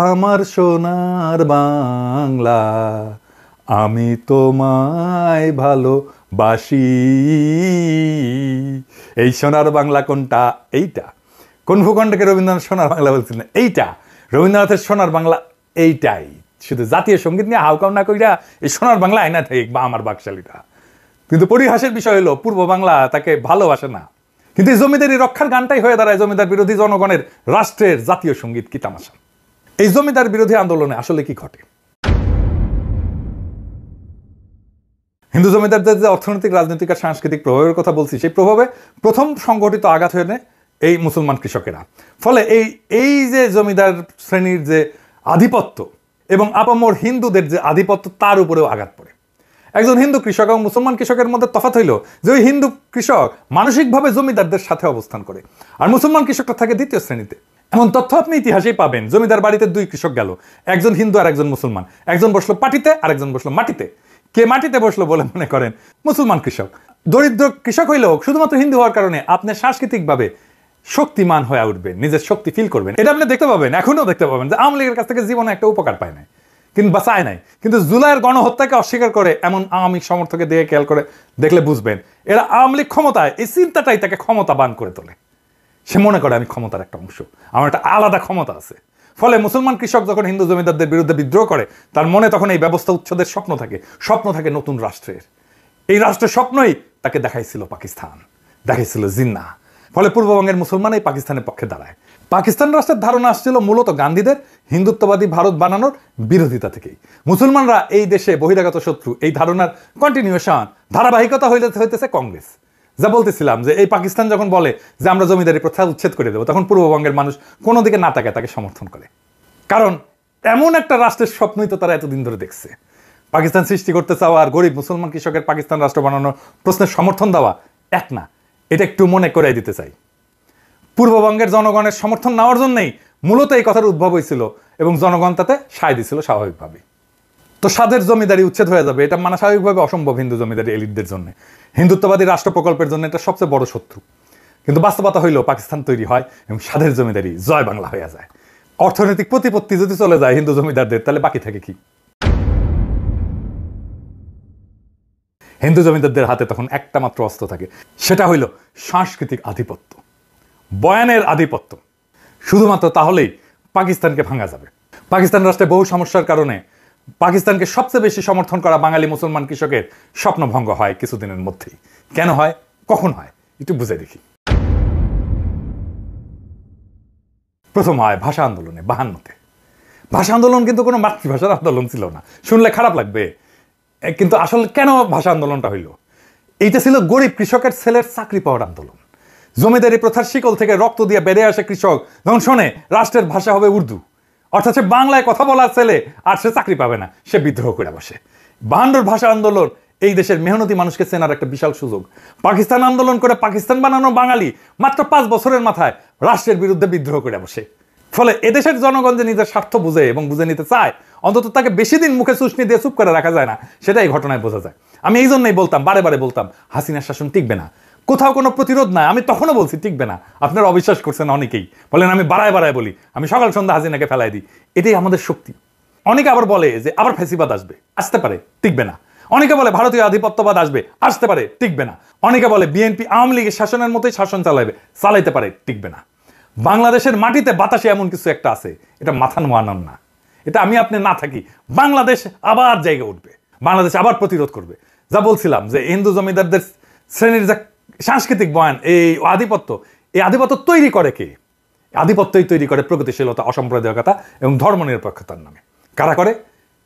আমার সোনার বাংলা আমি তোমায় ভালোবাসি। এই সোনার বাংলা কোনটা? এইটা। কোন ভূখণ্ডকে রবীন্দ্রনাথ সোনার বাংলা বলছিলেন? এইটা। রবীন্দ্রনাথের সোনার বাংলা এইটাই। শুধু জাতীয় সঙ্গীত নিয়ে হাউকাউ না কইরা এই সোনার বাংলা আয়না থেকে বা আমার বাকশালীটা। কিন্তু পরিহাসের বিষয় হলো পূর্ব বাংলা তাকে ভালোবাসে না। কিন্তু এই জমিদারি রক্ষার গানটাই হয়ে দাঁড়ায় জমিদার বিরোধী জনগণের রাষ্ট্রের জাতীয় সঙ্গীত। কি তামাশা! এই জমিদার বিরোধী আন্দোলনে আসলে কি ঘটে? হিন্দু জমিদারদের যে অর্থনৈতিক, রাজনৈতিক আর সাংস্কৃতিক প্রভাবের কথা বলছি, সেই প্রভাবে প্রথম সংগঠিত আঘাত হয়ে নেয় এই মুসলমান কৃষকেরা। ফলে এই যে জমিদার শ্রেণীর যে আধিপত্য এবং আপামর হিন্দুদের যে আধিপত্য, তার উপরেও আঘাত পড়ে। একজন হিন্দু কৃষক এবং মুসলমান কৃষকের মধ্যে তফাৎ হইল যে ওই হিন্দু কৃষক মানসিকভাবে জমিদারদের সাথে অবস্থান করে, আর মুসলমান কৃষকটা থাকে দ্বিতীয় শ্রেণীতে। এমন তথ্য আপনি ইতিহাসেই পাবেন। জমিদার বাড়িতে দুই কৃষক গেল, একজন হিন্দু আর একজন মুসলমান। একজন বসলো পাটিতে আর একজন বসলো মাটিতে। কে মাটিতে বসলো বলে মনে করেন? মুসলমান কৃষক। দরিদ্র কৃষক হইলেও শুধুমাত্র হিন্দু হওয়ার কারণে আপনি সাংস্কৃতিকভাবে শক্তিমান হয়ে উঠবেন, নিজের শক্তি ফিল করবেন। এটা আপনি দেখতে পাবেন, এখনো দেখতে পাবেন যে আওয়ামী লীগের কাছ থেকে জীবনে একটা উপকার পায় নাই, কিন্তু বাঁচায় নাই। কিন্তু জুলাইয়ের গণহত্যাকে অস্বীকার করে এমন আওয়ামী সমর্থকে দিয়ে খেয়াল করে দেখলে বুঝবেন এরা আওয়ামী লীগ ক্ষমতায়, এই চিন্তাটাই তাকে ক্ষমতাবান করে তোলে। সে মনে করে আমি ক্ষমতার একটা অংশ, আমার একটা আলাদা ক্ষমতা আছে। ফলে মুসলমান কৃষক যখন হিন্দু জমিদারদের বিরুদ্ধে বিদ্রোহ করে, তার মনে তখন এই ব্যবস্থা উচ্ছেদের স্বপ্ন থাকে নতুন রাষ্ট্রের। এই রাষ্ট্রের স্বপ্নই তাকে দেখাইছিল পাকিস্তান, দেখাইছিল জিন্নাহ। ফলে পূর্ববঙ্গের মুসলমান এই পাকিস্তানের পক্ষে দাঁড়ায়। পাকিস্তান রাষ্ট্রের ধারণা আসছিল মূলত গান্ধীদের হিন্দুত্ববাদী ভারত বানানোর বিরোধিতা থেকেই। মুসলমানরা এই দেশে বহিরাগত শত্রু, এই ধারণার কন্টিনিউশন, ধারাবাহিকতা হইতেছে কংগ্রেস। যা বলতেছিলাম যে এই পাকিস্তান যখন বলে যে আমরা জমিদারি প্রথা উচ্ছেদ করে দেবো, তখন পূর্ববঙ্গের মানুষ কোনো দিকে না তাকায় তাকে সমর্থন করে। কারণ এমন একটা রাষ্ট্রের স্বপ্নই তো তারা এতদিন ধরে দেখছে। পাকিস্তান সৃষ্টি করতে চাওয়া আর গরিব মুসলমান কৃষকের পাকিস্তান রাষ্ট্র বানানোর প্রশ্নের সমর্থন দেওয়া এক না। এটা একটু মনে করাই দিতে চাই। পূর্ববঙ্গের জনগণের সমর্থন নেওয়ার জন্যই মূলত এই কথার উদ্ভব হয়েছিল এবং জনগণ তাতে সায় দিছিল স্বাভাবিকভাবে। তো স্বাদের জমিদারি উচ্ছেদ হয়ে যাবে, এটা মানা স্বাভাবিকভাবে অসম্ভব হিন্দু জমিদারি এলিটদের জন্য। হিন্দুত্ববাদী রাষ্ট্র প্রকল্পের জন্য এটা সবচেয়ে বড় শত্রু। কিন্তু বাস্তবতা হইল পাকিস্তান তৈরি হয় এবং স্বাদের জমিদারি জয় বাংলা হয়ে যায়। অর্থনৈতিক প্রতিপত্তি যদি চলে যায় হিন্দু জমিদারদের, তাহলে বাকি থাকে কি? হিন্দু জমিদারদের হাতে তখন একটা মাত্র অস্ত্র থাকে, সেটা হইল সাংস্কৃতিক আধিপত্য, বয়ানের আধিপত্য। শুধুমাত্র তাহলেই পাকিস্তানকে ভাঙা যাবে। পাকিস্তান রাষ্ট্রে বহু সমস্যার কারণে পাকিস্তানকে সবচেয়ে বেশি সমর্থন করা বাঙালি মুসলমান কৃষকের স্বপ্নভঙ্গ হয় কিছুদিনের মধ্যেই। কেন হয়, কখন হয়, একটু বুঝে দেখি। প্রথম হয় ভাষা আন্দোলনে 52-তে। ভাষা আন্দোলন কিন্তু কোনো মাতৃভাষার আন্দোলন ছিল না, শুনলে খারাপ লাগবে, কিন্তু আসলে কেন ভাষা আন্দোলনটা হইল? এইটা ছিল গরিব কৃষকের ছেলের চাকরি পাওয়ার আন্দোলন। জমিদারি প্রথার শিকল থেকে রক্ত দিয়ে বেড়ে আসে কৃষক যখন শোনে রাষ্ট্রের ভাষা হবে উর্দু, অর্থাৎ সে বাংলায় কথা বলার ছেলে, আর সে চাকরি পাবে না, সে বিদ্রোহ করে বসে। 52-র ভাষা আন্দোলন এই দেশের মেহনতি মানুষকে চেনার একটা বিশাল সুযোগ। পাকিস্তান আন্দোলন করে পাকিস্তান বানানো বাঙালি মাত্র 5 বছরের মাথায় রাষ্ট্রের বিরুদ্ধে বিদ্রোহ করে বসে। ফলে এদেশের জনগণ যে নিজের স্বার্থ বুঝে এবং বুঝে নিতে চায়, অন্তত তাকে বেশি দিন মুখে চুষনি দিয়ে চুপ করে রাখা যায় না, সেটা এই ঘটনায় বোঝা যায়। আমি এই জন্যই বলতাম, বারে বারে বলতাম, হাসিনার শাসন টিকবে না, কোথাও কোনো প্রতিরোধ নাই। আমি তখনও বলছি টিকবে না, আপনারা অবিশ্বাস করছেন অনেকেই, বলেন আমি বাড়ায় বাড়ায় বলি, আমি সকাল সন্ধ্যা হাসিনাকে ফেলাই দিই। এটাই আমাদের শক্তি। অনেকে আবার বলে যে আবার ফ্যাসিবাদ আসবে, আসতে পারে, টিকবে না। অনেকে বলে ভারতীয় আধিপত্যবাদ আসবে, আসতে পারে, টিকবে না। অনেকে বলে বিএনপি আওয়ামী লীগের শাসনের মতোই শাসন চালাইতে পারে, টিকবে না। বাংলাদেশের মাটিতে বাতাসে এমন কিছু একটা আছে, এটা মাথা নোয়ানোর না। এটা আমি আপনি না থাকি, বাংলাদেশ আবার জায়গা উঠবে, বাংলাদেশ আবার প্রতিরোধ করবে। যা বলছিলাম যে হিন্দু জমিদারদের শ্রেণীর যা সাংস্কৃতিক বয়ান, এই আধিপত্য, এই আধিপত্য তৈরি করে কে? আধিপত্যই তৈরি করে প্রগতিশীলতা, অসাম্প্রদায়িকতা এবং ধর্মনিরপেক্ষতার নামে। কারা করে?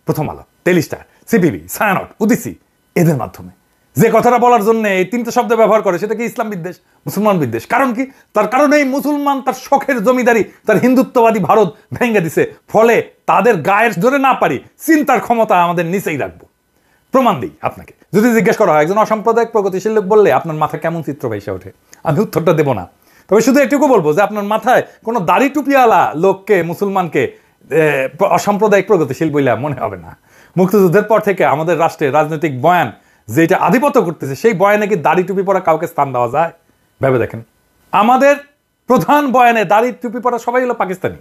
প্রথম আলো, টেলিস্টার, সিপিবি, ছায়ানট, উদিসি, এদের মাধ্যমে। যে কথাটা বলার জন্য এই 3টে শব্দ ব্যবহার করে, সেটা কি ইসলাম বিদ্বেষ, মুসলমান বিদ্বেষ। কারণ কি? তার কারণ এই মুসলমান তার শখের জমিদারি, তার হিন্দুত্ববাদী ভারত ভেঙে দিছে। ফলে তাদের গায়ের ধরে না পারি, চিন্তার ক্ষমতা আমাদের নিচেই রাখবো। প্রমাণ দিই আপনাকে। যদি জিজ্ঞেস করা হয় একজন অসাম্প্রদায়িক প্রগতিশীল লোক বললে আপনার মাথায় কেমন চিত্র ভেসে ওঠে, আমি উত্তরটা দেবো না। তবে শুধু এটুকু বলবো যে আপনার মাথায় কোনো দাড়ি টুপিওয়ালা লোককে, মুসলমানকে অসাম্প্রদায়িক প্রগতিশীল বইলে মনে হবে না। মুক্তিযুদ্ধের পর থেকে আমাদের রাষ্ট্রের রাজনৈতিক বয়ান যেটা আধিপত্য করতেছে, সেই বয়ানে কি দাড়ি টুপি পরা কাউকে স্থান দেওয়া যায়? ভেবে দেখেন। আমাদের প্রধান বয়ানে দাড়ি টুপি পরা সবাই হলো পাকিস্তানি।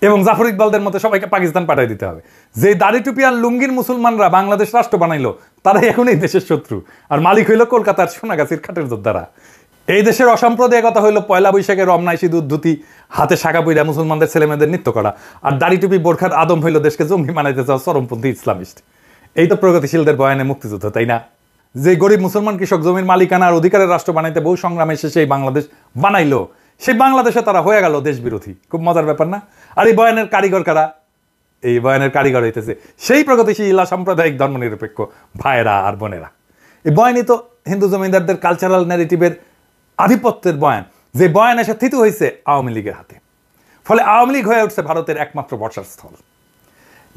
এবং জাফর ইকবালদের মতো সবাইকে পাকিস্তান পাঠিয়ে দিতে হবে। যে দাড়ি টুপি আর লুঙ্গির মুসলমানরা বাংলাদেশ রাষ্ট্র বানাইলো তারা এখন এই দেশের শত্রু, আর মালিক হইল কলকাতার সোনাগাছির খাটের যোদ্ধারা। এই দেশের অসাম্প্রদায়িকতা হইল পয়লা বৈশাখে রমনায় সিঁদুর ধুতি হাতে শাখা পইরা মুসলমানদের ছেলেমেয়েদের নৃত্য করা, আর দাড়ি টুপি বোরখার আদম হইল দেশকে জঙ্গি বানাইতে চাওয়া চরমপন্থী ইসলামিস্ট। এই তো প্রগতিশীলদের বয়ানে মুক্তিযুদ্ধ, তাই না? যে গরিব মুসলমান কৃষক জমির মালিকানা আর অধিকারের রাষ্ট্র বানাইতে বহু সংগ্রামে শেষে এই বাংলাদেশ বানাইলো, সেই বাংলাদেশে তারা হয়ে গেল দেশ বিরোধী। খুব মজার ব্যাপার না? আর এই বয়ানের কারিগর কারা? এই বয়ানের কারিগর হইতেছে সেই প্রগতিশীল সাম্প্রদায়িক ধর্মনিরপেক্ষ ভাইয়েরা আর বোনেরা। এই বয়ানই তো হিন্দু জমিদারদের কালচারাল ন্যারেটিভের আধিপত্যের বয়ান, যে বয়ান এসে থিতু হয়েছে আওয়ামী লীগের হাতে। ফলে আওয়ামী লীগ হয়ে উঠছে ভারতের একমাত্র বর্ষার স্থল।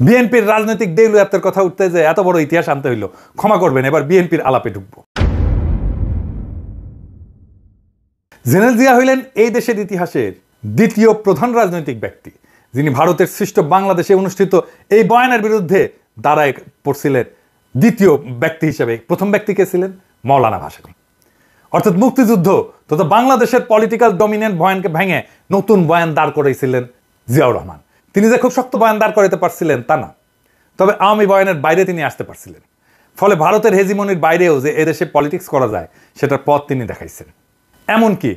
বিএনপির রাজনৈতিক দেউলিয়াতের কথা উঠতে যে এত বড় ইতিহাস আনতে হইল, ক্ষমা করবেন, এবার বিএনপির আলাপে ঢুকবো। জেনারেল জিয়া হইলেন এই দেশের ইতিহাসের দ্বিতীয় প্রধান রাজনৈতিক ব্যক্তি, যিনি ভারতের সৃষ্ট বাংলাদেশে অনুষ্ঠিত এই বয়ানের বিরুদ্ধে দাঁড়ায় পড়ছিলেন দ্বিতীয় ব্যক্তি হিসেবে। প্রথম ব্যক্তি কে ছিলেন? মৌলানা ভাসানী। অর্থাৎ মুক্তিযুদ্ধ তথা বাংলাদেশের পলিটিক্যাল ডমিনেন্ট বয়ানকে ভেঙে নতুন বয়ান দাঁড় করাইছিলেন জিয়াউর রহমান। তিনি যে খুব শক্ত বয়ান দাঁড় করাইতে পারছিলেন তা না, তবে আওয়ামী বয়ানের বাইরে তিনি আসতে পারছিলেন। ফলে ভারতের হেজিমনির বাইরেও যে এদেশে পলিটিক্স করা যায় সেটার পথ তিনি দেখাইছেন। এমনকি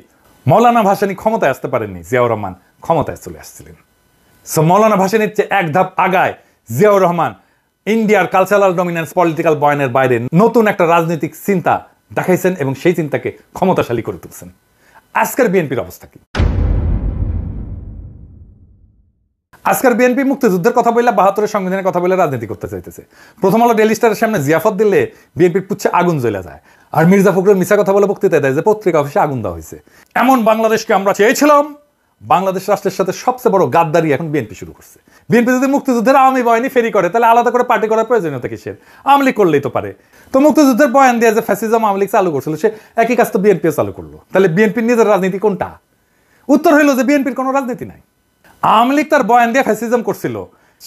মৌলানা ভাসানী ক্ষমতায় আসতে পারেননি, জিয়াউর রহমান ক্ষমতায় চলে আসছিলেন। সো মৌলানা ভাসানীর চেয়ে এক ধাপ আগায় জিয়াউর রহমান ইন্ডিয়ার কালচারাল ডমিনেন্স পলিটিক্যাল বয়ানের বাইরে নতুন একটা রাজনৈতিক চিন্তা দেখাইছেন এবং সেই চিন্তাকে ক্ষমতাশালী করে তুলছেন। আজকের বিএনপির অবস্থা কি? আজকের বিএনপি মুক্তিযুদ্ধের কথা বললে ৭২-এর সংবিধানের কথা বলে রাজনীতি করতে চাইতেছে। প্রথম আলো ডেইলি স্টারের সামনে জিয়াফত দিলে বিএনপির পুচ্ছে আগুন জ্বলে যায়, আর মির্জা ফখরুল মিছা কথা বলে বক্তৃতা দেয় যে পত্রিকা অফিসে আগুন দেওয়া হয়েছে। এমন বাংলাদেশকে আমরা চেয়েছিলাম। বাংলাদেশ রাষ্ট্রের সাথে সবচেয়ে বড় গাদ্দারি এখন বিএনপি শুরু করছে। বিএনপি যদি মুক্তিযুদ্ধের আওয়ামী বয়ানই ফেরি করে তাহলে আলাদা করে পার্টি করার প্রয়োজনীয়তা কিসের? আওয়ামী লীগ করলেই তো পারে। তো মুক্তিযুদ্ধের বয়ান দিয়ে যে ফ্যাসিজম আওয়ামী লীগ চালু করছিল, সে একই কাজ তো বিএনপিও চালু করলো। তাহলে বিএনপির নিজের রাজনীতি কোনটা? উত্তর হইল যে বিএনপির কোনো রাজনীতি নাই। আওয়ামী লীগ তার বয়ান দিয়ে ফ্যাসিজম করছিল,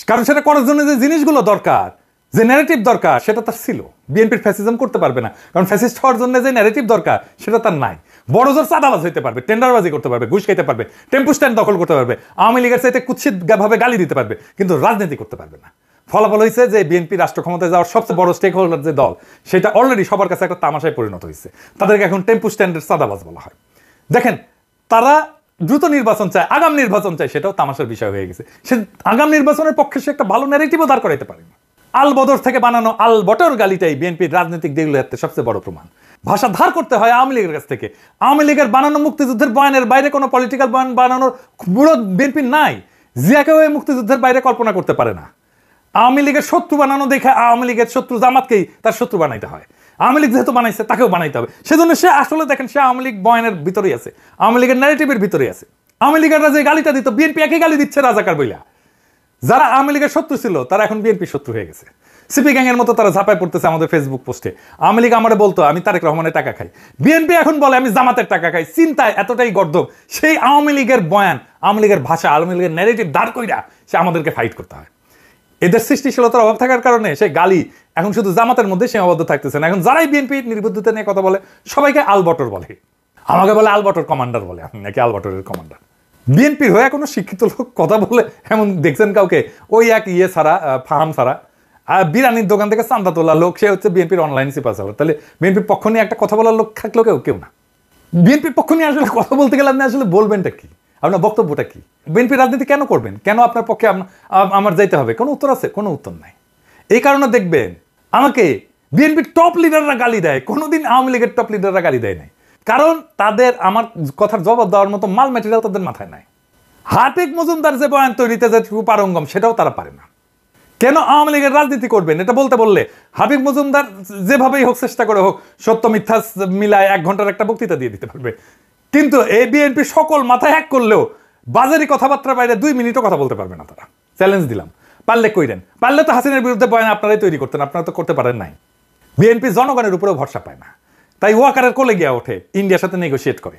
কারণ সেটা করার জন্য যে জিনিসগুলো দরকার, যে ন্যারেটিভ দরকার, সেটা তার ছিল। বিএনপির ফ্যাসিজম করতে পারবে না, কারণ ফ্যাসিস্ট হওয়ার জন্য যে ন্যারেটিভ দরকার সেটা তার নাই। বড় জোর চাঁদাবাজ হইতে পারবে, টেন্ডারবাজি করতে পারবে, ঘুষ খাইতে পারবে, টেম্পু স্ট্যান্ড দখল করতে পারবে, আওয়ামী লীগের চাইতে কুৎসিত ভাবে গালি দিতে পারবে, কিন্তু রাজনীতি করতে পারবে না। ফলাফল হয়েছে যে বিএনপি রাষ্ট্র ক্ষমতায় যাওয়ার সবচেয়ে বড় স্টেক হোল্ডার যে দল, সেটা অলরেডি সবার কাছে একটা তামাশায় পরিণত হয়েছে। তাদেরকে এখন টেম্পু স্ট্যান্ডের চাঁদাবাজ বলা হয়। দেখেন, তারা দ্রুত নির্বাচন চায়, আগাম নির্বাচন চায়, সেটাও তামাশার বিষয় হয়ে গেছে। সে আগাম নির্বাচনের পক্ষে সে একটা ভালো ন্যারেটিভও দাঁড় করাইতে পারে না। আল বদর থেকে বানানো আল বটর গালিটাই বিএনপির রাজনৈতিক দেউলিয়াতের সবচেয়ে বড় প্রমাণ। ভাষা ধার করতে হয় আওয়ামী লীগের কাছ থেকে। আওয়ামী লীগের বানানো মুক্তিযুদ্ধের বয়ানের বাইরে কোনো পলিটিক্যাল বয়ান বানানোর বুড়ো বিএনপির নাই। জিয়াকেও এই মুক্তিযুদ্ধের বাইরে কল্পনা করতে পারে না। আওয়ামী লীগের শত্রু বানানো দেখে আওয়ামী লীগের শত্রু জামাতকেই তার শত্রু বানাইতে হয়। আওয়ামী লীগ যেহেতু বানাইছে তাকেও বানাইতে হবে। সেজন্য সে আসলে দেখেন, সে আওয়ামী লীগ বয়ানের ভিতরেই আছে, আওয়ামী লীগের ন্যারেটিভের ভিতরেই আছে। আওয়ামী লীগেররা যে গালিটা দিত, বিএনপি একই গালি দিচ্ছে রাজাকার বইলা। যারা আওয়ামী লীগের শত্রু ছিল তারা এখন বিএনপির শত্রু হয়ে গেছে। সিপি গ্যাংয়ের মতো তারা ঝাঁপায় পড়তেছে আমাদের ফেসবুক পোস্টে। আওয়ামী লীগ আমারে বলতো আমি তারেক রহমানের টাকা খাই, বিএনপি এখন বলে আমি জামাতের টাকা খাই। চিন্তায় এতটাই গর্দভ। সেই আওয়ামী লীগের বয়ান, আওয়ামী লীগের ভাষা, আওয়ামী লীগের ন্যারেটিভ দাঁড় কইরা সে আমাদেরকে ফাইট করতে হয়। এদের সৃষ্টিশীলতার অভাব থাকার কারণে সেই গালি এখন শুধু জামাতের মধ্যে সীমাবদ্ধ থাকতেছে না। এখন যারাই বিএনপি নির্বুদ্ধিতা নিয়ে কথা বলে সবাইকে আলবটর বলে। আমাকে বলে আলবটর কমান্ডার বলে, আপনি নাকি আলবটরের কমান্ডার। বিএনপির হয়ে কোনো শিক্ষিত লোক কথা বলে এমন দেখছেন কাউকে? ওই এক ছাড়া, ফাহাম ছাড়া, আর বিরানির দোকান থেকে চান্দা তোলা লোক, সে হচ্ছে বিএনপির অনলাইন সিপাচালার। তাহলে বিএনপির পক্ষ নিয়ে একটা কথা বলার লোক থাকলো কেউ না। বিএনপির পক্ষ নিয়ে আসলে কথা বলতে গেলে আপনি আসলে বলবেনটা কি? আপনার বক্তব্যটা কি? বিএনপি রাজনীতি কেন করবেন? কেন আপনার পক্ষে আমার যাইতে হবে? কোনো উত্তর আছে? কোনো উত্তর নাই। এই কারণে দেখবেন আমাকে বিএনপির টপ লিডাররা গালি দেয়, কোনোদিন আওয়ামী লীগের টপ লিডাররা গালি দেয় নাই। কারণ তাদের আমার কথার জবাব দেওয়ার মতো মাল ম্যাটেরিয়াল তাদের মাথায় নাই। হাতেক মজুমদার যে বয়ান তৈরিতে যে পারঙ্গম, সেটাও তারা পারে না। কেন আওয়ামী লীগের রাজনীতি করবেন এটা বলতে বললে হাবিব মজুমদার যেভাবেই হোক, চেষ্টা করে হোক, সত্য মিথ্যা মিলায় 1 ঘন্টার একটা বক্তৃতা দিয়ে দিতে পারবে। কিন্তু এই বিএনপি সকল মাথায় হ্যাক করলেও বাজারি কথাবার্তার বাইরে 2 মিনিটও কথা বলতে পারবে না তারা। চ্যালেঞ্জ দিলাম, পারলে কইরেন। পারলে তো হাসিনার বিরুদ্ধে বয়ান আপনারাই তৈরি করতেন, আপনারা তো করতে পারেন নাই। বিএনপি জনগণের উপরেও ভরসা পায় না, তাই ওয়াকারের কোলে গিয়া ওঠে, ইন্ডিয়ার সাথে নেগোশিয়েট করে।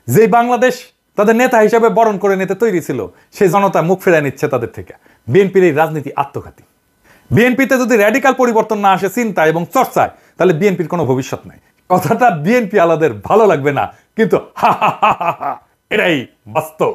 যে বাংলাদেশ তাদের নেতা হিসাবে বরণ করে নিতে তৈরি ছিল, সেই জনতা মুখ ফেরায় নিচ্ছে তাদের থেকে। বিএনপির এই রাজনীতি আত্মঘাতী। বিএনপিতে যদি র্যাডিক্যাল পরিবর্তন না আসে চিন্তা এবং চর্চায়, তাহলে বিএনপির কোনো ভবিষ্যৎ নাই। কথাটা বিএনপি আলাদের ভালো লাগবে না, কিন্তু এটাই বাস্তব।